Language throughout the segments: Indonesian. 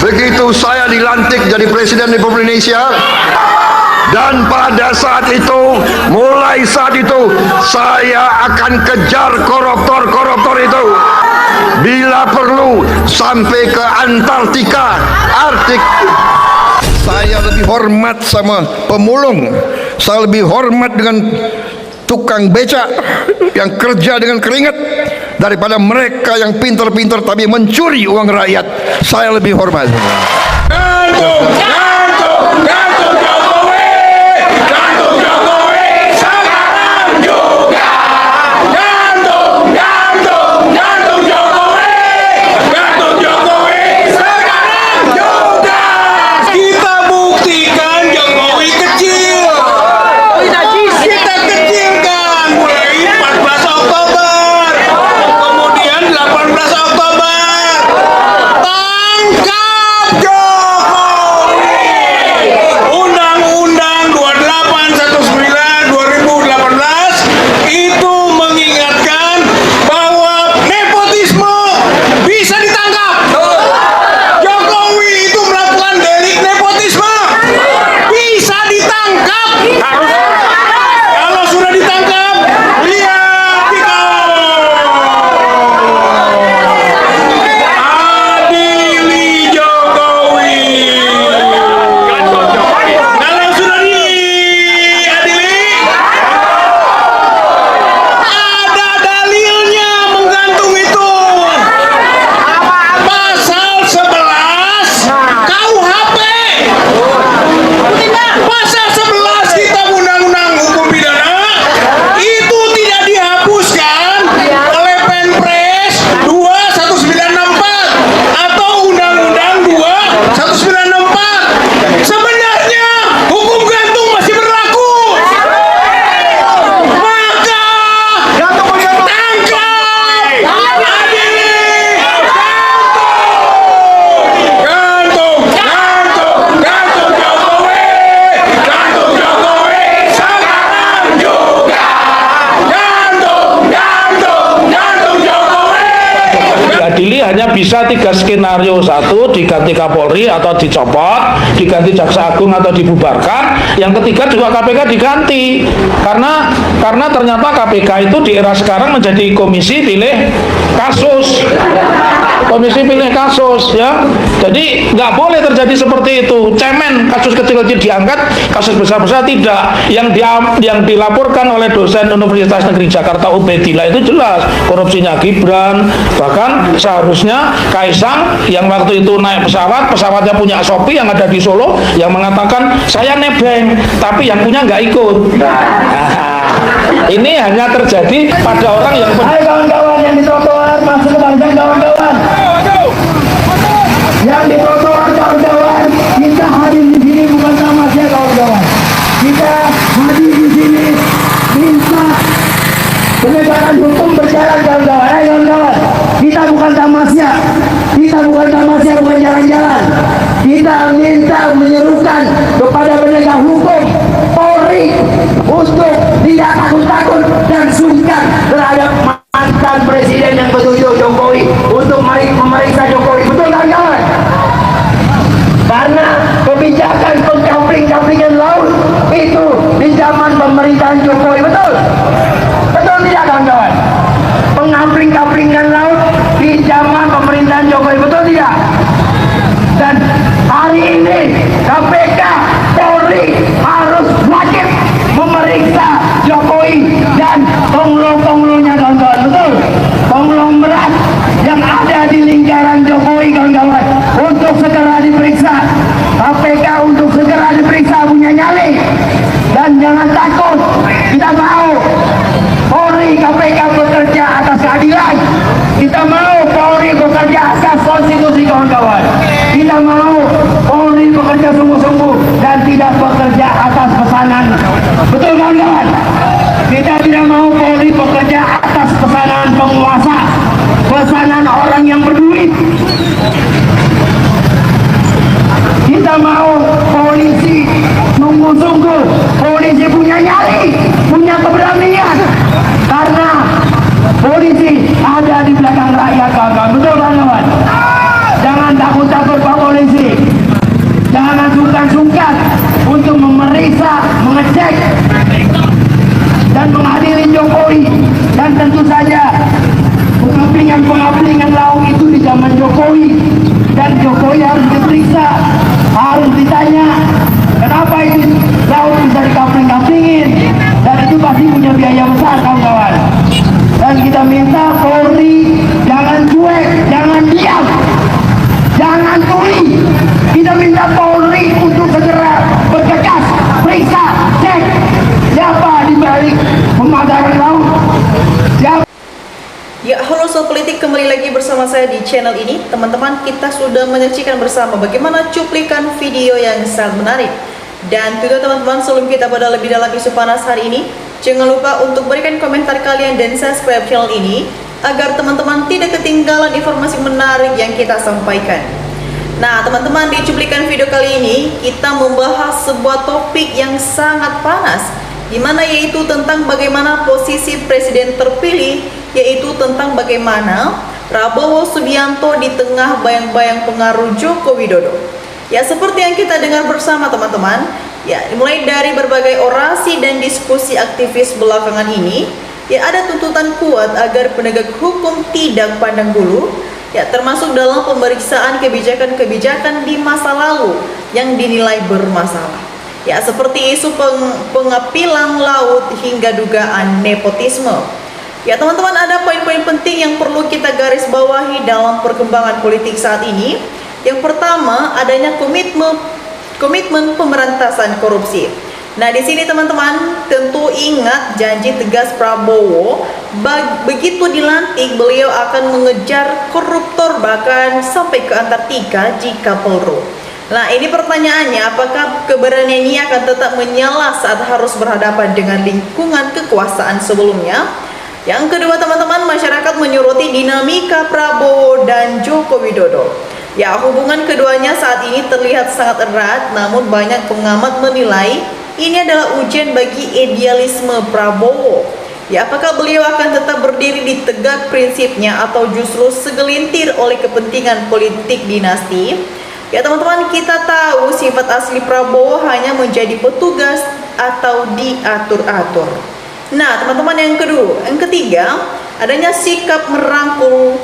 begitu saya dilantik jadi Presiden Republik Indonesia. Dan pada saat itu, mulai saat itu, saya akan kejar koruptor-koruptor itu. Bila perlu, sampai ke Antartika, Arktik. Saya lebih hormat sama pemulung. Saya lebih hormat dengan tukang becak yang kerja dengan keringat daripada mereka yang pintar-pintar tapi mencuri uang rakyat. Saya lebih hormat. Hanya bisa 3 skenario, 1 diganti Kapolri atau dicopot, diganti Jaksa Agung atau dibubarkan, yang ketiga juga KPK diganti karena ternyata KPK itu di era sekarang menjadi komisi pilih kasus ya. Jadi nggak boleh terjadi seperti itu, cemen kasus kecil-kecil diangkat, kasus besar-besar tidak. Yang dilaporkan oleh dosen Universitas Negeri Jakarta Ubedillah itu jelas korupsinya Gibran, bahkan seharusnya Kaisang yang waktu itu naik pesawatnya punya Shopee yang ada di Solo, yang mengatakan saya nebeng tapi yang punya nggak ikut. Ini hanya terjadi pada orang yang hai kawan-kawan yang di trotoar, masuk ke bangsa kawan-kawan yang di trotoar, kawan-kawan, kita hadir di sini bukan tamasya kawan-kawan, kita hadir di sini minta penegakan hukum berjalan kawan-kawan. Hai kawan-kawan, kita bukan tamasya, bukan jalan-jalan. Kita minta menyerukan kepada penegak hukum Polri untuk tidak takut-takut dan sungkan terhadap mantan presiden yang ketujuh Jokowi untuk memeriksa Jokowi. Betul kawan-kawan? Karena kebijakan pengkampling-kamplingan laut itu di zaman pemerintahan Jokowi. Betul? Betul tidak kawan-kawan? Pengampling-kamplingan laut di zaman pemerintahan Jokowi. Betul tidak? Dan hari ini KPK, Polri harus wajib memeriksa Jokowi dan konglo-konglonya kawan-kawan. Betul? Konglomerat yang ada di lingkaran Jokowi kawan-kawan untuk segera diperiksa. KPK untuk segera diperiksa punya nyali. Dan jangan takut, kita mau Polri KPK bekerja atas keadilan. Kita mau Polri bekerja atas konstitusi kawan-kawan. Kita mau Polri bekerja sungguh-sungguh dan tidak bekerja atas pesanan. Betul kawan-kawan? Kita tidak mau Polri bekerja atas pesanan penguasa, pesanan orang yang berduit. Kita mau polisi sungguh-sungguh, polisi punya nyali, punya keberanian, karena polisi ada di belakang rakyat kawan-kawan. Betul kawan-kawan? Jangan takut-takut Pak Polisi. memeriksa, mengecek dan menghadiri Jokowi. Dan tentu saja pengaplingan laut itu di zaman Jokowi, dan Jokowi harus diperiksa, harus ditanya kenapa itu laut bisa dikapling-kaplingin, dan itu pasti punya biaya besar, kawan-kawan. Dan kita minta Polri jangan cuek, jangan diam, jangan tuli. Kita minta Polri untuk segera bergegas, periksa, cek siapa di balik pemadaran laut. Siapa. Ya, halo Sobat Politik, kembali lagi bersama saya di channel ini. Teman-teman, kita sudah menyaksikan bersama bagaimana cuplikan video yang sangat menarik. Dan juga teman-teman, sebelum kita pada lebih dalam isu panas hari ini, jangan lupa untuk berikan komentar kalian dan subscribe channel ini agar teman-teman tidak ketinggalan informasi menarik yang kita sampaikan. Nah teman-teman, di cuplikan video kali ini kita membahas sebuah topik yang sangat panas, dimana yaitu tentang bagaimana posisi presiden terpilih, yaitu tentang bagaimana Prabowo Subianto di tengah bayang-bayang pengaruh Joko Widodo. Ya, seperti yang kita dengar bersama teman-teman, ya mulai dari berbagai orasi dan diskusi aktivis belakangan ini, ya ada tuntutan kuat agar penegak hukum tidak pandang bulu, ya termasuk dalam pemeriksaan kebijakan-kebijakan di masa lalu yang dinilai bermasalah. Ya, seperti isu pengapilan laut hingga dugaan nepotisme. Ya teman-teman, ada poin-poin penting yang perlu kita garis bawahi dalam perkembangan politik saat ini. Yang pertama, adanya komitmen pemberantasan korupsi. Nah, di sini teman-teman tentu ingat janji tegas Prabowo, begitu dilantik beliau akan mengejar koruptor bahkan sampai ke Antartika jika perlu. Nah, ini pertanyaannya, apakah keberanian ini akan tetap menyala saat harus berhadapan dengan lingkungan kekuasaan sebelumnya? Yang kedua teman-teman, masyarakat menyoroti dinamika Prabowo dan Joko Widodo. Ya, hubungan keduanya saat ini terlihat sangat erat, namun banyak pengamat menilai ini adalah ujian bagi idealisme Prabowo. Ya, apakah beliau akan tetap berdiri di tegak prinsipnya atau justru segelintir oleh kepentingan politik dinasti? Ya teman-teman, kita tahu sifat asli Prabowo hanya menjadi petugas atau diatur-atur. Nah teman-teman, yang ketiga, adanya sikap merangkul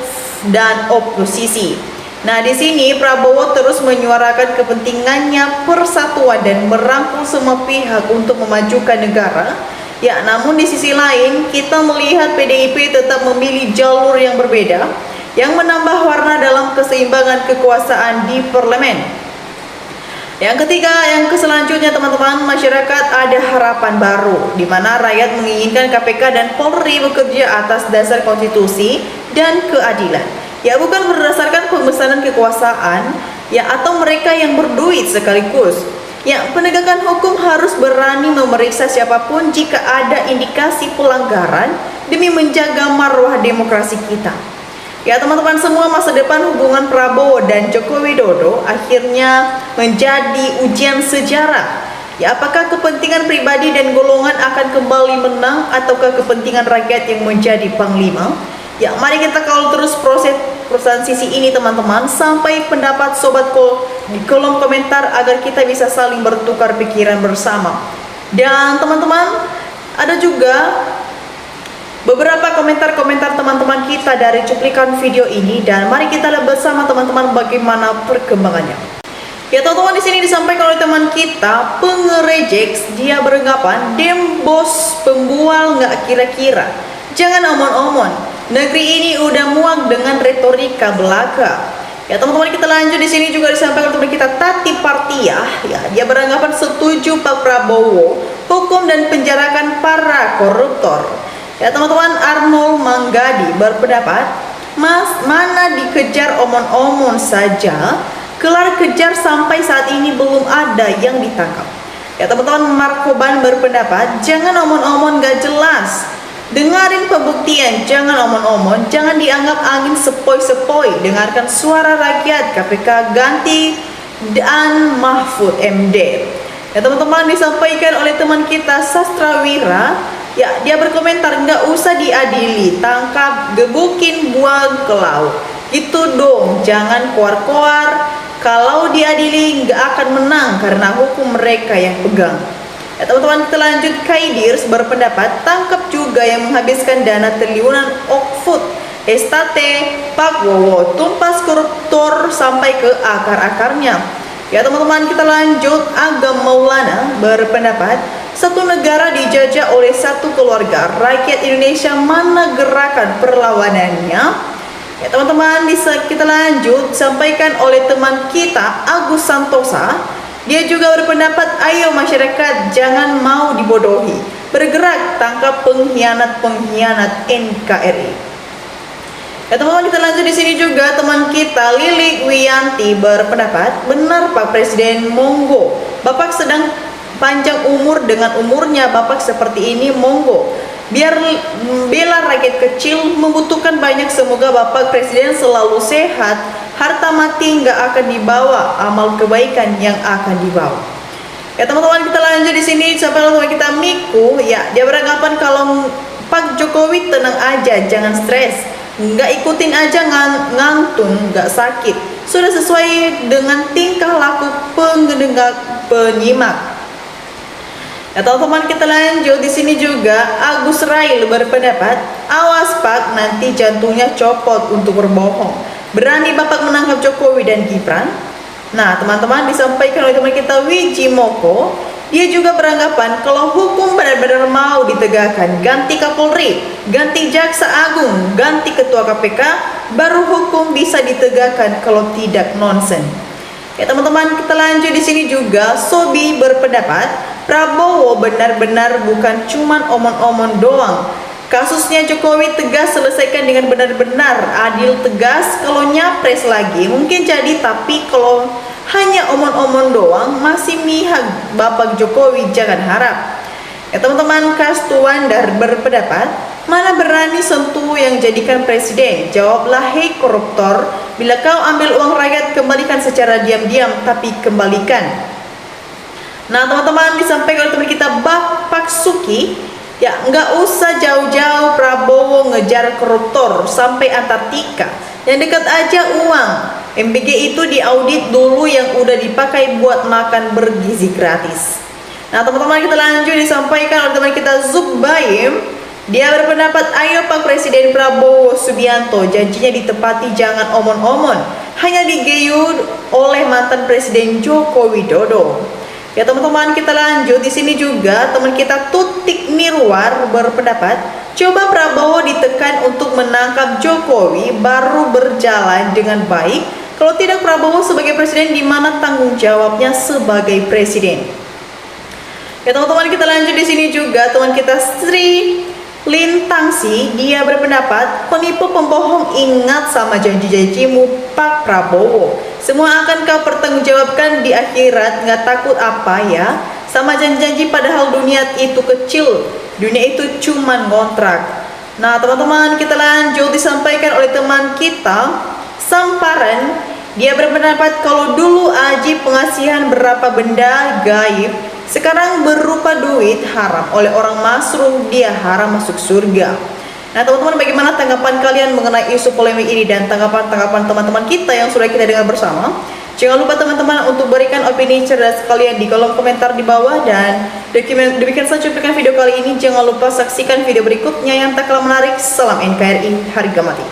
dan oposisi. Nah di sini Prabowo terus menyuarakan kepentingannya persatuan dan merangkul semua pihak untuk memajukan negara. Ya, namun di sisi lain kita melihat PDIP tetap memilih jalur yang berbeda, yang menambah warna dalam keseimbangan kekuasaan di parlemen. Yang ketiga, yang selanjutnya teman-teman, masyarakat ada harapan baru, di mana rakyat menginginkan KPK dan Polri bekerja atas dasar konstitusi dan keadilan. Ya, bukan berdasarkan pemesanan kekuasaan, ya atau mereka yang berduit sekaligus. Ya, penegakan hukum harus berani memeriksa siapapun jika ada indikasi pelanggaran demi menjaga marwah demokrasi kita. Ya teman-teman semua, masa depan hubungan Prabowo dan Joko Widodo akhirnya menjadi ujian sejarah. Ya, apakah kepentingan pribadi dan golongan akan kembali menang ataukah kepentingan rakyat yang menjadi panglima? Ya, mari kita kawal terus proses transisi ini teman-teman, sampai pendapat sobat di kolom komentar agar kita bisa saling bertukar pikiran bersama. Dan teman-teman, ada juga beberapa komentar-komentar teman-teman kita dari cuplikan video ini, dan mari kita lihat bersama teman-teman bagaimana perkembangannya. Ya teman-teman, di sini disampaikan oleh teman kita pengerejek, dia beranggapan dem bos pembual nggak kira-kira, jangan omon-omon. Negeri ini udah muak dengan retorika belaka. Ya teman-teman, kita lanjut. Di sini juga disampaikan oleh teman kita Tati Partiah. Ya, dia beranggapan setuju Pak Prabowo hukum dan penjarakan para koruptor. Ya teman-teman, Arnold Manggadi berpendapat, Mas, mana dikejar omon-omon saja, kelar kejar sampai saat ini belum ada yang ditangkap. Ya teman-teman, Markoban berpendapat, jangan omon-omon gak jelas, dengarin pembuktian, jangan omon-omon, jangan dianggap angin sepoi-sepoi, dengarkan suara rakyat, KPK ganti dan Mahfud MD. Ya teman-teman, disampaikan oleh teman kita Sastrawira. Ya, dia berkomentar, nggak usah diadili, tangkap, gebukin, buang ke laut. Gitu dong, jangan koar-koar. Kalau diadili nggak akan menang karena hukum mereka yang pegang. Ya teman-teman, kita lanjut. Kaidirs berpendapat tangkap juga yang menghabiskan dana triliunan Okfut, Estate, Pak Wowo, tumpas koruptor sampai ke akar-akarnya. Ya teman-teman, kita lanjut. Agam Maulana berpendapat satu negara dijajah oleh satu keluarga, rakyat Indonesia mana gerakan perlawanannya? Ya teman-teman, bisa kita lanjut. Sampaikan oleh teman kita Agus Santosa. Dia juga berpendapat, ayo masyarakat jangan mau dibodohi, bergerak tangkap pengkhianat NKRI. Ya teman-teman, kita lanjut di sini juga. Teman kita Lilik Wiyanti berpendapat, benar Pak Presiden, monggo. Bapak sedang panjang umur, dengan umurnya Bapak seperti ini, monggo. Biar bela rakyat kecil membutuhkan banyak. Semoga Bapak Presiden selalu sehat, harta mati nggak akan dibawa, amal kebaikan yang akan dibawa. Ya teman-teman, kita lanjut di sini sampai teman kita Miku. Ya, dia beranggapan kalau Pak Jokowi tenang aja, jangan stres, nggak ikutin aja ngantung, nggak sakit, sudah sesuai dengan tingkah laku penyimak. Ya teman-teman, kita lanjut di sini juga. Agus Rail berpendapat, awas Pak, nanti jantungnya copot untuk berbohong. Berani Bapak menangkap Jokowi dan Gibran? Nah teman-teman, disampaikan oleh teman kita Wiji Moko. Dia juga beranggapan kalau hukum benar-benar mau ditegakkan, ganti Kapolri, ganti Jaksa Agung, ganti Ketua KPK, baru hukum bisa ditegakkan, kalau tidak nonsen. Ya teman-teman, kita lanjut di sini juga. Sobi berpendapat Prabowo benar-benar bukan cuman omong-omong doang. Kasusnya Jokowi tegas selesaikan dengan benar-benar adil, tegas. Kalau nyapres lagi mungkin jadi, tapi kalau hanya omong-omong doang masih mihak Bapak Jokowi, jangan harap. Ya teman-teman, Kastuandar berpendapat, mana berani sentuh yang jadikan presiden? Jawablah, hei koruptor, bila kau ambil uang rakyat kembalikan secara diam-diam, tapi kembalikan. Nah teman-teman, disampaikan oleh teman kita Bapak Suki. Ya nggak usah jauh-jauh Prabowo ngejar koruptor sampai Antartika, yang dekat aja uang. MBG itu diaudit dulu yang udah dipakai buat makan bergizi gratis. Nah teman-teman, kita lanjut. Disampaikan oleh teman kita Zubaim. Dia berpendapat, ayo Pak Presiden Prabowo Subianto, janjinya ditepati, jangan omon-omon hanya digeyud oleh mantan Presiden Joko Widodo. Ya teman-teman, kita lanjut di sini juga. Teman kita Tutik Nirwar berpendapat, coba Prabowo ditekan untuk menangkap Jokowi baru berjalan dengan baik. Kalau tidak, Prabowo sebagai presiden, di mana tanggung jawabnya sebagai presiden? Ya teman-teman, kita lanjut di sini juga. Teman kita Sri Lintangsi, dia berpendapat, penipu pembohong, ingat sama janji-janjimu Pak Prabowo, semua akan kau pertanggungjawabkan di akhirat. Nggak takut apa ya sama janji-janji, padahal dunia itu kecil, dunia itu cuman ngontrak. Nah teman-teman, kita lanjut. Disampaikan oleh teman kita Samparan. Dia berpendapat kalau dulu Aji pengasihan berapa benda gaib, sekarang berupa duit haram oleh orang masruh, dia haram masuk surga. Nah teman-teman, bagaimana tanggapan kalian mengenai isu polemik ini dan tanggapan-tanggapan teman-teman kita yang sudah kita dengar bersama? Jangan lupa teman-teman untuk berikan opini cerdas kalian di kolom komentar di bawah. Dan demikian saja cuplikan video kali ini. Jangan lupa saksikan video berikutnya yang tak kalah menarik. Salam NKRI, harga mati.